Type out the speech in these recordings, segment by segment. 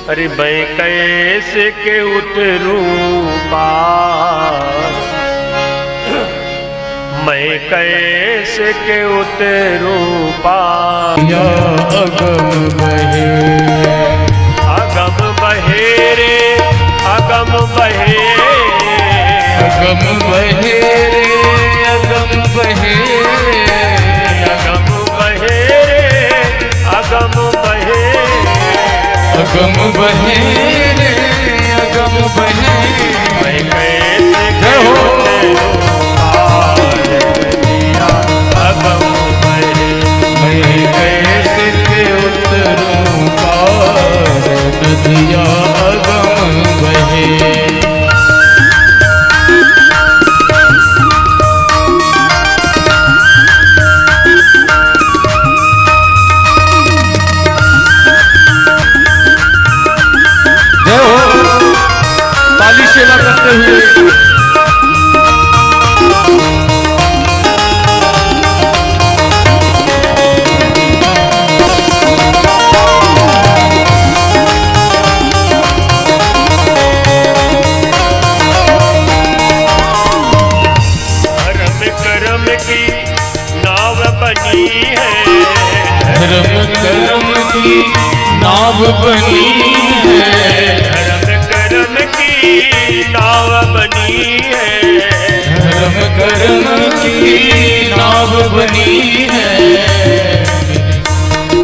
अरे मैं कैसे के उतरूं पार, मैं कैसे के उतरूं पार। अगम बहे, अगम बहे रे अगम बहे, अगम बहे रे अगम बहे, अगम बहे रे अगम बहे, अगम बहे रे अगम बहे। मैं कैसे के उतरूं पार दिया अगम बहे, मैं कैसे के उतरूं पार नदिया अगम बहे। ताली सेवा करते हुए धर्म कर्म की नाव बनी है, धर्म कर्म की नाव बनी है, धर्म कर्म की नाव बनी है, धर्म कर्म की नाव बनी है।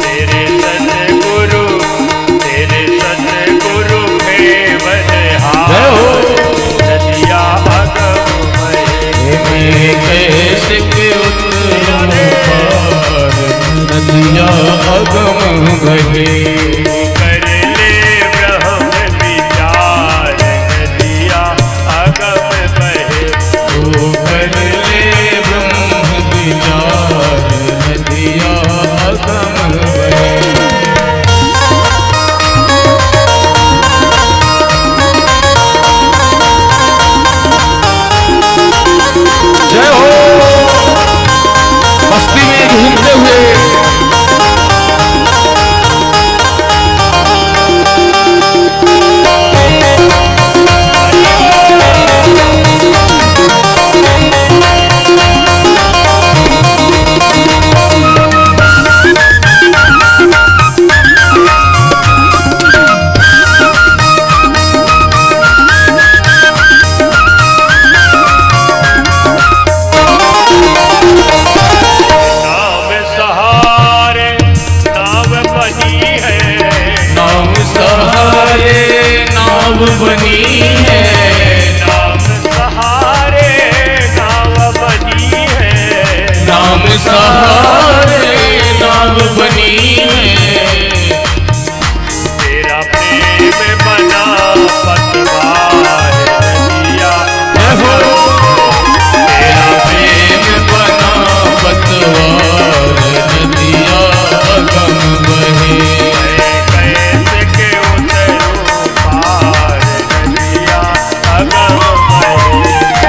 तेरे सतगुरु के बलिहार नदिया अगम बहे। मैं कैसे के उतरूं पार नदिया अगम बहे। कर ले ब्रह्म विचार नदिया अगम बहे, ओ कर ले ब्रह्म विचार नदिया अगम बहे। जय हो मस्ती में घूमते हुए नाव सहारे नाव बनी है, नाव सहारे नाव बनी है, नाम सहारे नाव बनी है, नाम सहारे नाव बनी है। तेरा प्रेम बना पतवार नदिया, तेरा प्रेम बना पतवार नदिया अगम बहे। मैं कैसे के उतरूं पार नदिया अगम बहे।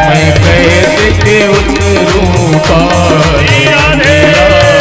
मैं कैसे के उतरूं पार राधे नदिया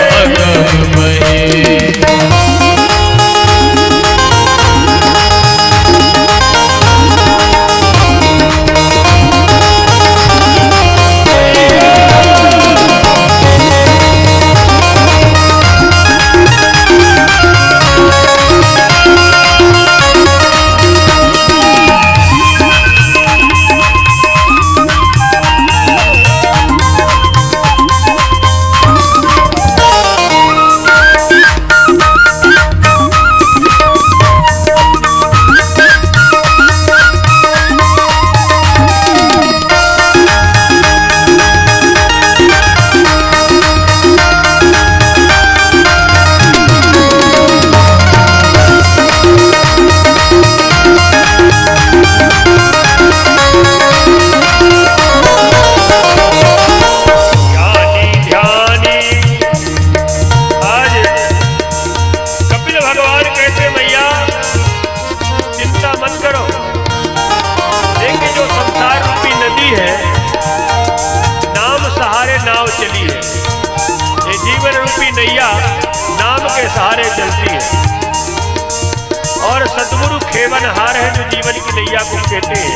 खेवनहार है जो जीवन की नैया को कहते हैं।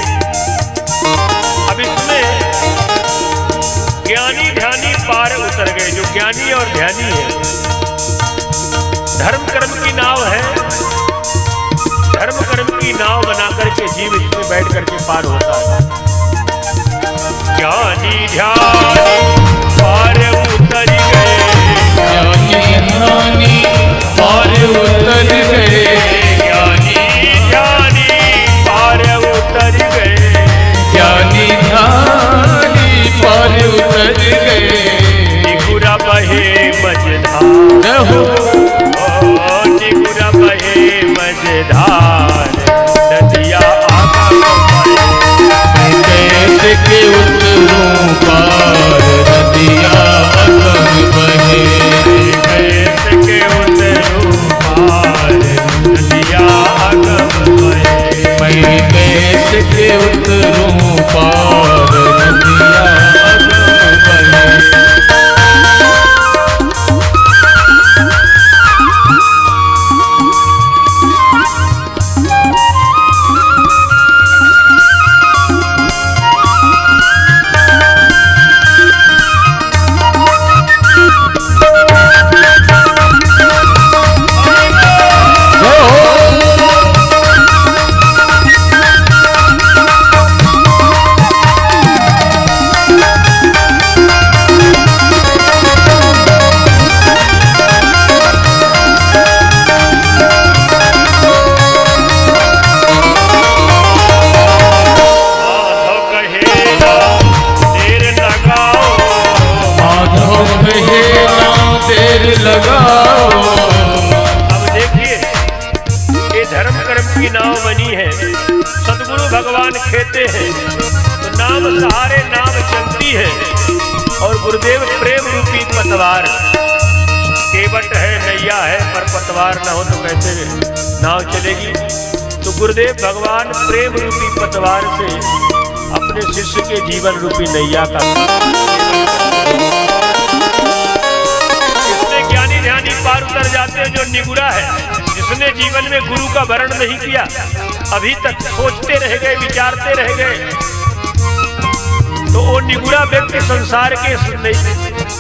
अब इसमें ज्ञानी ध्यानी पार उतर गए। जो ज्ञानी और ध्यानी है, धर्म कर्म की नाव है, धर्म कर्म की नाव बना करके जीव इसमें बैठ करके पार होता है। ज्ञानी ध्यानी पार उतर गए, ज्ञानी ध्यानी पार उतर गए, ज्ञानी ध्यानी पार उतर गए, ज्ञानी ध्यानी पार उतर गए। निगुरा बहे मझधार, जय हो निगुरा बहे मझधार, नदिया आगम बहे, कैसे के उतरूं पार, नदिया अगम बहे, कैसे के उतरूं पार, नदिया आगम बहे, मैं कैसे के उतरूं पार, नदिया अगम बहे। लगाओ। अब देखिए, ये धर्म कर्म की नाव बनी है, सदगुरु भगवान कहते हैं तो नाम सहारे नाव चलती है, और गुरुदेव प्रेम रूपी पतवार, केवट है नैया है पर पतवार ना हो तो कैसे नाव चलेगी। तो गुरुदेव भगवान प्रेम रूपी पतवार से अपने शिष्य के जीवन रूपी नैया का ध्यानी पार उतर जाते हैं। जो निगुरा है, जिसने जीवन में गुरु का वर्ण नहीं किया, अभी तक सोचते रह गए, विचारते रह गए, तो वो निगुरा व्यक्ति संसार के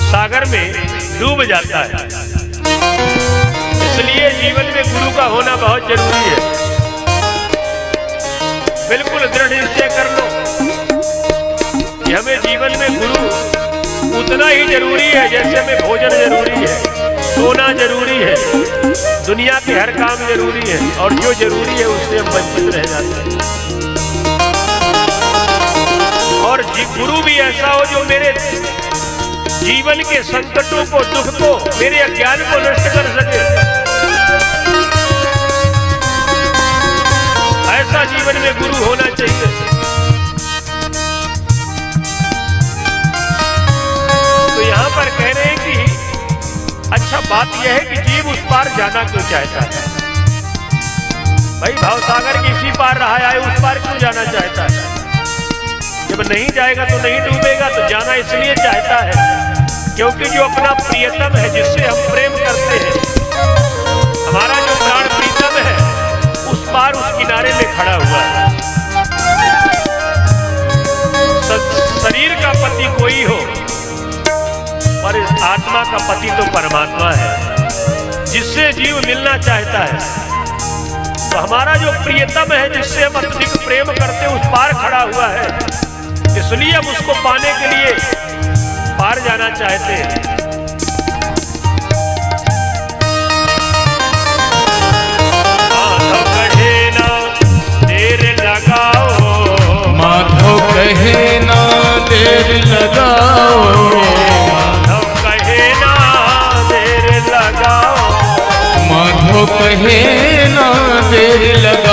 सागर में डूब जाता है। इसलिए जीवन में गुरु का होना बहुत जरूरी है। बिल्कुल दृढ़ निश्चय कर लो कि हमें जीवन में गुरु उतना ही जरूरी है जैसे हमें भोजन जरूरी है, सोना जरूरी है, दुनिया के हर काम जरूरी है, और जो जरूरी है उससे हम वंचित रह जाते हैं। और गुरु भी ऐसा हो जो मेरे जीवन के संकटों को, दुख को, मेरे अज्ञान को नष्ट कर सके। ऐसा जीवन में गुरु होना चाहिए। तो यहाँ पर कह रहे हैं कि अच्छा बात यह है कि जीव उस पार जाना क्यों चाहता है। भाई भावसागर के इसी पार रहा है, उस पार क्यों जाना चाहता है। जब नहीं जाएगा तो नहीं डूबेगा, तो जाना इसलिए चाहता है क्योंकि जो अपना प्रियतम है, जिससे हम प्रेम करते हैं, हमारा जो प्राण प्रीतम है, उस पार उस किनारे में खड़ा हुआ है। शरीर का पति कोई हो और आत्मा का पति तो परमात्मा है, जिससे जीव मिलना चाहता है। तो हमारा जो प्रियतम है, जिससे हम अत्यधिक प्रेम करते हैं, उस पार खड़ा हुआ है, इसलिए हम उसको पाने के लिए पार जाना चाहते हैं। माधव कहे ना देर लगाओ, माधव कहे ना देर लगाओ, माधव कहे ना देर लगाओ,